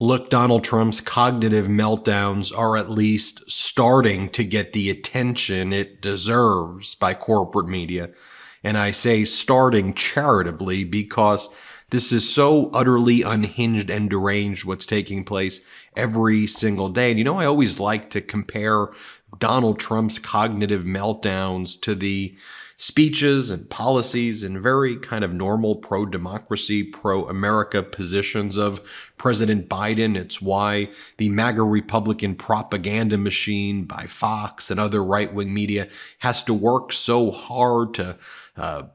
Look, Donald Trump's cognitive meltdowns are at least starting to get the attention it deserves by corporate media. And I say starting charitably because this is so utterly unhinged and deranged what's taking place every single day. And I always like to compare Donald Trump's cognitive meltdowns to the speeches and policies and very kind of normal pro-democracy, pro-America positions of President Biden. It's why the MAGA Republican propaganda machine by Fox and other right-wing media has to work so hard to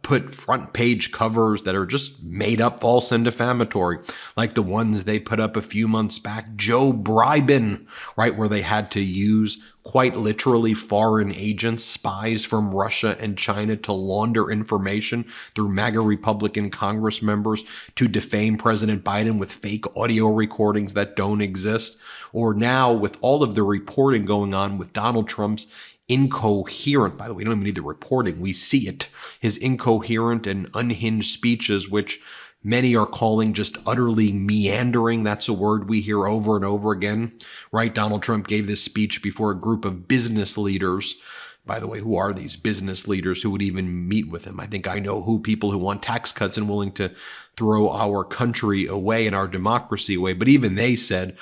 put front page covers that are just made up, false, and defamatory, like the ones they put up a few months back, Joe Bribin, right, where they had to use quite literally foreign agents, spies from Russia and China to launder information through MAGA Republican Congress members to defame President Biden with fake audio recordings that don't exist. Or now with all of the reporting going on with Donald Trump's incoherent, by the way, we don't even need the reporting, we see it, his incoherent and unhinged speeches, which many are calling just utterly meandering. That's a word we hear over and over again, right? Donald Trump gave this speech before a group of business leaders. By the way, who are these business leaders who would even meet with him? I think I know who, people who want tax cuts and willing to throw our country away and our democracy away. But even they said,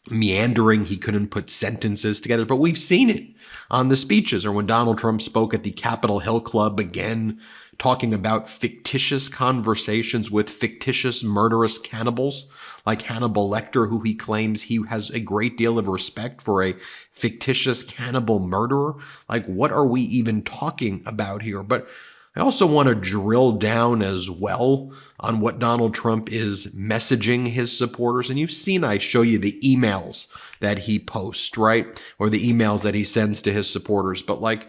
meandering, he couldn't put sentences together. But we've seen it on the speeches, or when Donald Trump spoke at the Capitol Hill Club, again, talking about fictitious conversations with fictitious murderous cannibals like Hannibal Lecter, who he claims he has a great deal of respect for, a fictitious cannibal murderer. Like, what are we even talking about here? But I also want to drill down as well on what Donald Trump is messaging his supporters. And you've seen, I show you the emails that he posts, right? Or the emails that he sends to his supporters. But like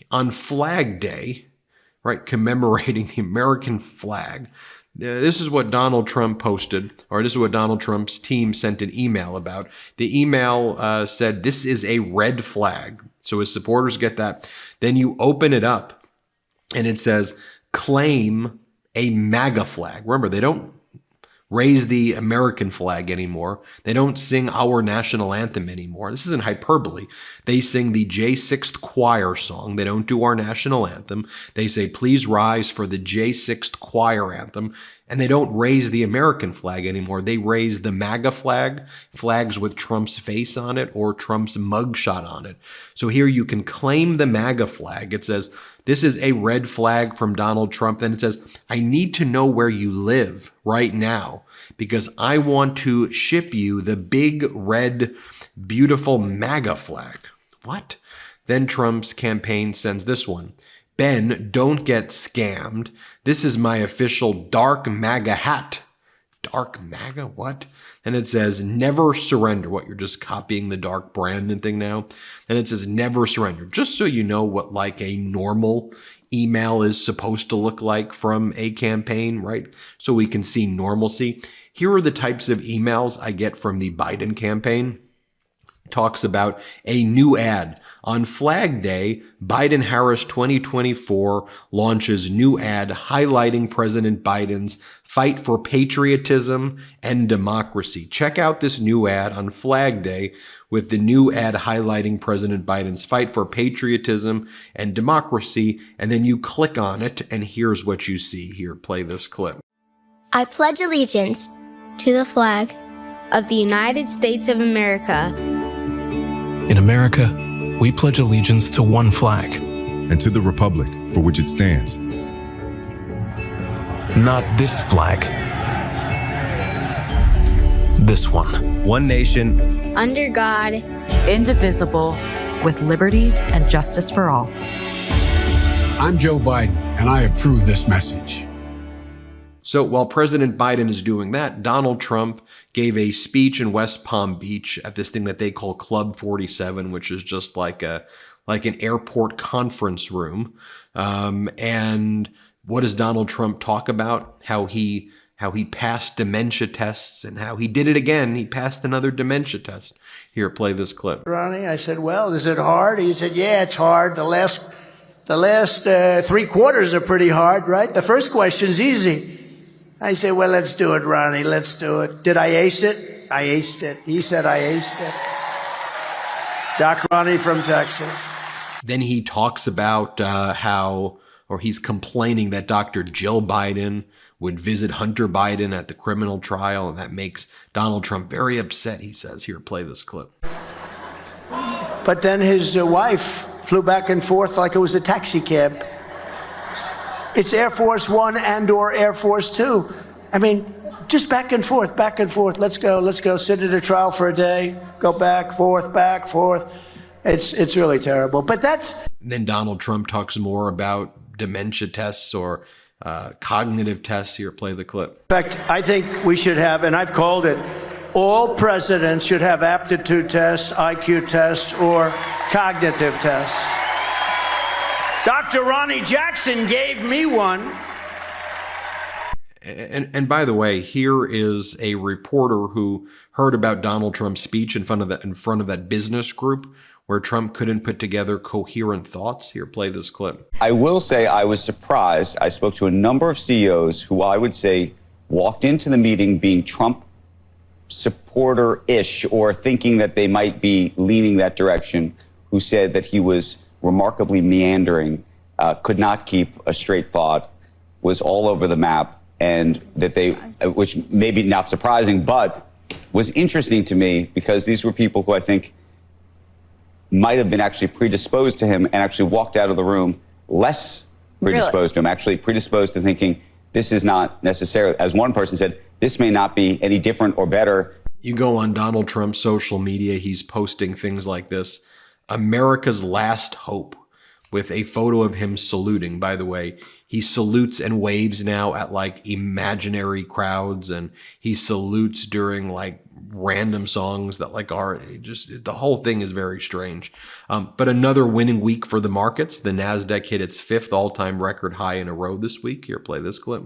on Flag Day, right, commemorating the American flag, this is what Donald Trump posted, or this is what Donald Trump's team sent an email about. The email said, "This is a red flag." So his supporters get that. Then you open it up, and it says, "Claim a MAGA flag." Remember, they don't raise the American flag anymore. They don't sing our national anthem anymore. This isn't hyperbole. They sing the J6th Choir song. They don't do our national anthem. They say, "Please rise for the J6th Choir anthem." And they don't raise the American flag anymore. They raise the MAGA flag, flags with Trump's face on it or Trump's mugshot on it. So here you can claim the MAGA flag. It says, "This is a red flag from Donald Trump." Then it says, "I need to know where you live right now because I want to ship you the big, red, beautiful MAGA flag." What? Then Trump's campaign sends this one. "Ben, don't get scammed. This is my official dark MAGA hat." Dark MAGA? What? And it says, "Never surrender." What, you're just copying the dark Brandon thing now? And it says, "Never surrender." Just so you know what like a normal email is supposed to look like from a campaign, right? So we can see normalcy. Here are the types of emails I get from the Biden campaign. Talks about a new ad. On Flag Day, Biden-Harris 2024 launches new ad highlighting President Biden's fight for patriotism and democracy. Check out this new ad on Flag Day with the new ad highlighting President Biden's fight for patriotism and democracy. And then you click on it, and here's what you see. Here, play this clip. "I pledge allegiance to the flag of the United States of America." In America, we pledge allegiance to one flag. And to the republic for which it stands. Not this flag. This one. One nation. Under God. Indivisible. With liberty and justice for all. I'm Joe Biden, and I approve this message. So while President Biden is doing that, Donald Trump gave a speech in West Palm Beach at this thing that they call Club 47, which is just like an airport conference room. And what does Donald Trump talk about? How he passed dementia tests and how he did it again. He passed another dementia test. Here, play this clip. Ronnie, I said, "Well, is it hard?" He said, "Yeah, it's hard. The last 3 quarters are pretty hard, right? The first question's easy." I said, "Well, let's do it, Ronnie. Let's do it." Did I ace it? I aced it. He said I aced it. Doc Ronnie from Texas. Then he talks about he's complaining that Dr. Jill Biden would visit Hunter Biden at the criminal trial, and that makes Donald Trump very upset, he says. Here, play this clip. But then his wife flew back and forth like it was a taxi cab. It's Air Force One and or Air Force Two. I mean, just back and forth, back and forth. Let's go, sit at a trial for a day, go back, forth. It's really terrible. But that's... Then Donald Trump talks more about dementia tests or cognitive tests. Here, play the clip. In fact, I think we should have, and I've called it, all presidents should have aptitude tests, IQ tests, or cognitive tests. Dr. Ronnie Jackson gave me one. And by the way, here is a reporter who heard about Donald Trump's speech in front of that business group where Trump couldn't put together coherent thoughts. Here, play this clip. I will say I was surprised. I spoke to a number of CEOs who I would say walked into the meeting being Trump supporter-ish or thinking that they might be leaning that direction, who said that he was remarkably meandering, could not keep a straight thought, was all over the map, and that they, which maybe not surprising, but was interesting to me because these were people who I think might have been actually predisposed to him and actually walked out of the room less predisposed to him, actually predisposed to thinking this is not necessarily, as one person said, this may not be any different or better. You go on Donald Trump's social media, he's posting things like this: America's last hope, with a photo of him saluting. By the way, he salutes and waves now at like imaginary crowds, and he salutes during like random songs that like are just, the whole thing is very strange. But another winning week for the markets. The NASDAQ hit its 5th all-time record high in a row this week. Here, play this clip.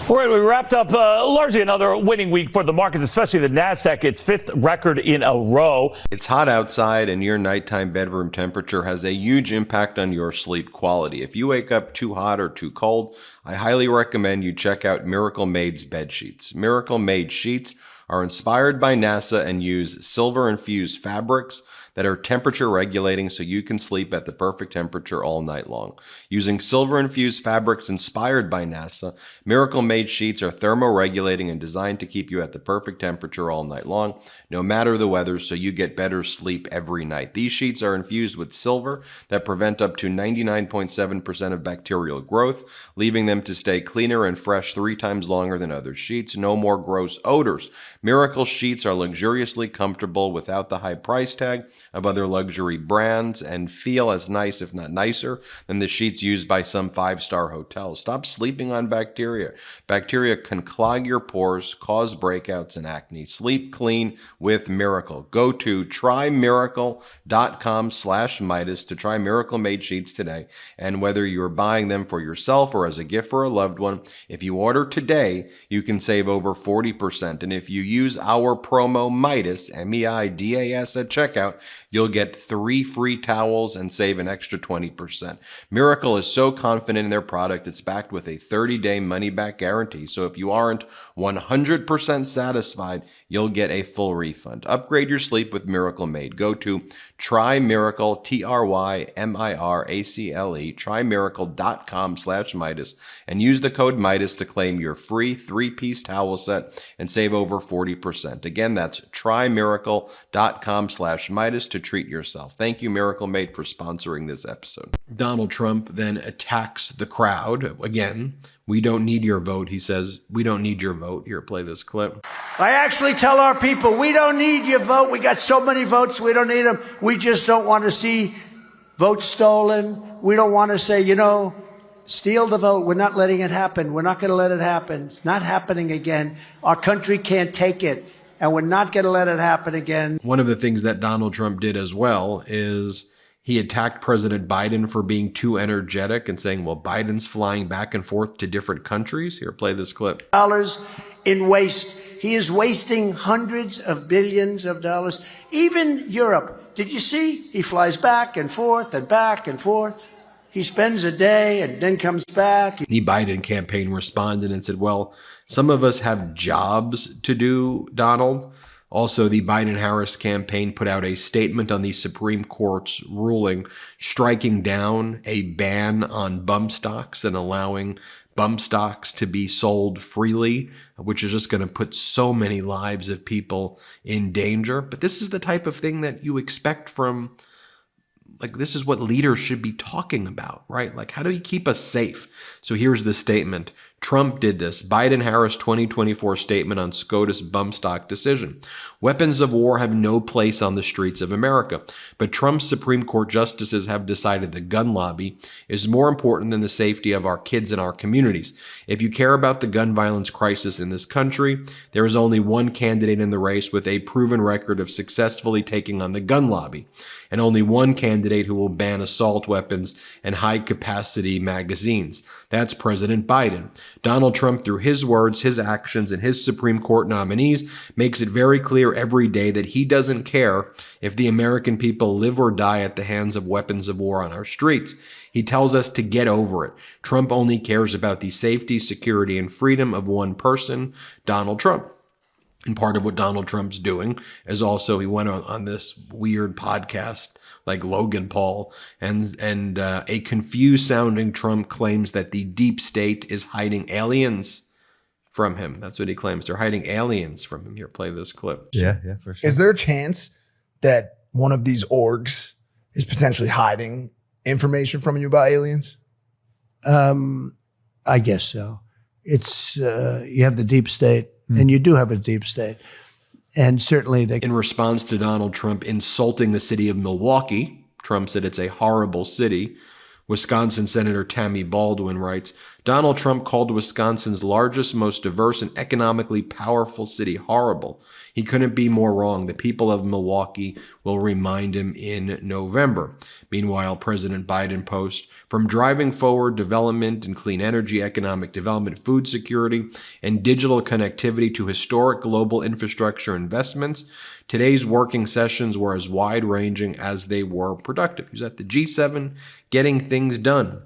All right, we wrapped up largely another winning week for the markets, especially the NASDAQ, its 5th record in a row. It's hot outside, and your nighttime bedroom temperature has a huge impact on your sleep quality. If you wake up too hot or too cold, I highly recommend you check out Miracle Made's bed sheets. Miracle Made sheets are inspired by NASA and use silver-infused fabrics that are temperature regulating so you can sleep at the perfect temperature all night long. Using silver-infused fabrics inspired by NASA, Miracle Made sheets are thermoregulating and designed to keep you at the perfect temperature all night long, no matter the weather, so you get better sleep every night. These sheets are infused with silver that prevent up to 99.7% of bacterial growth, leaving them to stay cleaner and fresh 3 times longer than other sheets. No more gross odors. Miracle sheets are luxuriously comfortable without the high price tag of other luxury brands and feel as nice, if not nicer, than the sheets used by some 5-star hotels. Stop sleeping on bacteria. Bacteria can clog your pores, cause breakouts and acne. Sleep clean with Miracle. Go to trymiracle.com/Meidas to try Miracle Made sheets today. And whether you're buying them for yourself or as a gift for a loved one, if you order today, you can save over 40%. And if you use our promo Meidas, MEIDAS at checkout, you'll get 3 free towels and save an extra 20%. Miracle is so confident in their product, it's backed with a 30-day money-back guarantee. So if you aren't 100% satisfied, you'll get a full refund. Upgrade your sleep with Miracle Made. Go to trymiracle, TRYMIRACLE, trymiracle.com/Meidas, and use the code Meidas to claim your free 3-piece towel set and save over 40%. Again, that's trymiracle.com/Meidas to treat yourself. Thank you, Miracle Made, for sponsoring this episode. Donald Trump then attacks the crowd. Again, we don't need your vote. He says, we don't need your vote. Here, play this clip. I actually tell our people, we don't need your vote. We got so many votes, we don't need them. We just don't want to see votes stolen. We don't want to say, steal the vote. We're not letting it happen. We're not going to let it happen. It's not happening again. Our country can't take it, and we're not going to let it happen again. One of the things that Donald Trump did as well is he attacked President Biden for being too energetic and saying, well, Biden's flying back and forth to different countries. Here, play this clip. Dollars in waste. He is wasting hundreds of billions of dollars. Even Europe. Did you see? He flies back and forth and back and forth. He spends a day and then comes back. The Biden campaign responded and said, well, some of us have jobs to do, Donald. Also, the Biden-Harris campaign put out a statement on the Supreme Court's ruling striking down a ban on bump stocks and allowing bump stocks to be sold freely, which is just going to put so many lives of people in danger. But this is the type of thing that you expect from, like, this is what leaders should be talking about, right? Like, how do you keep us safe? So here's the statement. Trump did this. Biden-Harris 2024 statement on SCOTUS bump stock decision. Weapons of war have no place on the streets of America, but Trump's Supreme Court justices have decided the gun lobby is more important than the safety of our kids and our communities. If you care about the gun violence crisis in this country, there is only one candidate in the race with a proven record of successfully taking on the gun lobby, and only one candidate who will ban assault weapons and high-capacity magazines. That's President Biden. Donald Trump, through his words, his actions, and his Supreme Court nominees, makes it very clear every day that he doesn't care if the American people live or die at the hands of weapons of war on our streets. He tells us to get over it. Trump only cares about the safety, security, and freedom of one person, Donald Trump. And part of what Donald Trump's doing is also he went on this weird podcast like Logan Paul, and a confused sounding Trump claims that the deep state is hiding aliens from him. That's what he claims. They're hiding aliens from him. Here, play this clip. Yeah, for sure. Is there a chance that one of these orgs is potentially hiding information from you about aliens? I guess so. It's you have the deep state, and you do have a deep state. And certainly in response to Donald Trump insulting the city of Milwaukee, Trump said it's a horrible city. Wisconsin Senator Tammy Baldwin writes, Donald Trump called Wisconsin's largest, most diverse, and economically powerful city horrible. He couldn't be more wrong. The people of Milwaukee will remind him in November. Meanwhile, President Biden posts, from driving forward development and clean energy, economic development, food security, and digital connectivity to historic global infrastructure investments, today's working sessions were as wide-ranging as they were productive. He was at the G7 getting things done.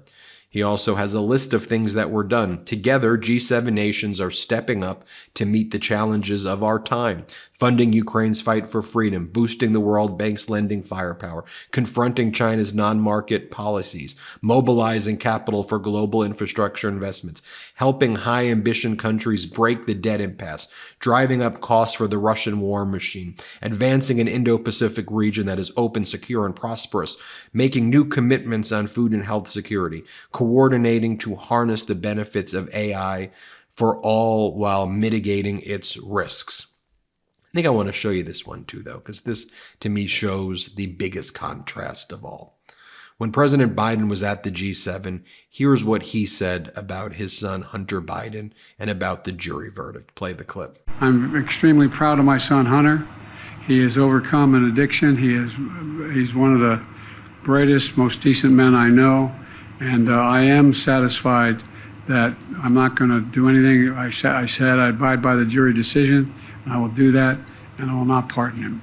He also has a list of things that were done. Together, G7 nations are stepping up to meet the challenges of our time, funding Ukraine's fight for freedom, boosting the World Bank's lending firepower, confronting China's non-market policies, mobilizing capital for global infrastructure investments, helping high-ambition countries break the debt impasse, driving up costs for the Russian war machine, advancing an Indo-Pacific region that is open, secure, and prosperous, making new commitments on food and health security, coordinating to harness the benefits of AI for all while mitigating its risks. I think I want to show you this one too, though, because this, to me, shows the biggest contrast of all. When President Biden was at the G7, here's what he said about his son, Hunter Biden, and about the jury verdict. Play the clip. I'm extremely proud of my son, Hunter. He has overcome an addiction. He's one of the brightest, most decent men I know. And I am satisfied that I'm not going to do anything. I said I abide by the jury decision, and I will do that, and I will not pardon him.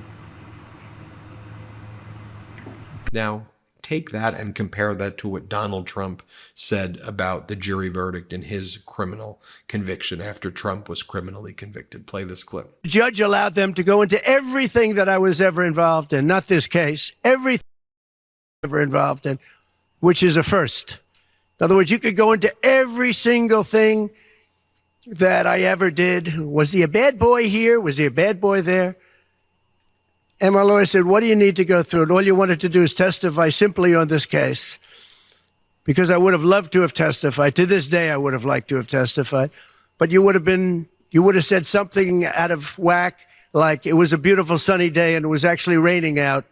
Now, take that and compare that to what Donald Trump said about the jury verdict and his criminal conviction after Trump was criminally convicted. Play this clip. The judge allowed them to go into everything that I was ever involved in, not this case, everything ever involved in, which is a first. In other words, you could go into every single thing that I ever did. Was he a bad boy here? Was he a bad boy there? And my lawyer said, what do you need to go through? And all you wanted to do is testify simply on this case. Because I would have loved to have testified. To this day, I would have liked to have testified. But you would have said something out of whack, like it was a beautiful sunny day and it was actually raining out.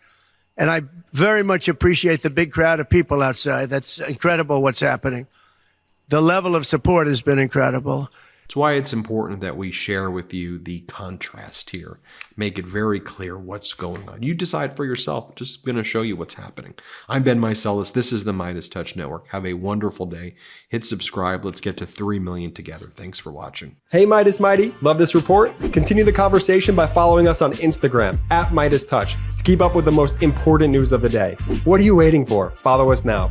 And I very much appreciate the big crowd of people outside. That's incredible what's happening. The level of support has been incredible. It's why it's important that we share with you the contrast here. Make it very clear what's going on. You decide for yourself. Just going to show you what's happening. I'm Ben Meiselas. This is the MeidasTouch Network. Have a wonderful day. Hit subscribe. Let's get to 3 million together. Thanks for watching. Hey, Meidas Mighty. Love this report? Continue the conversation by following us on Instagram @MeidasTouch to keep up with the most important news of the day. What are you waiting for? Follow us now.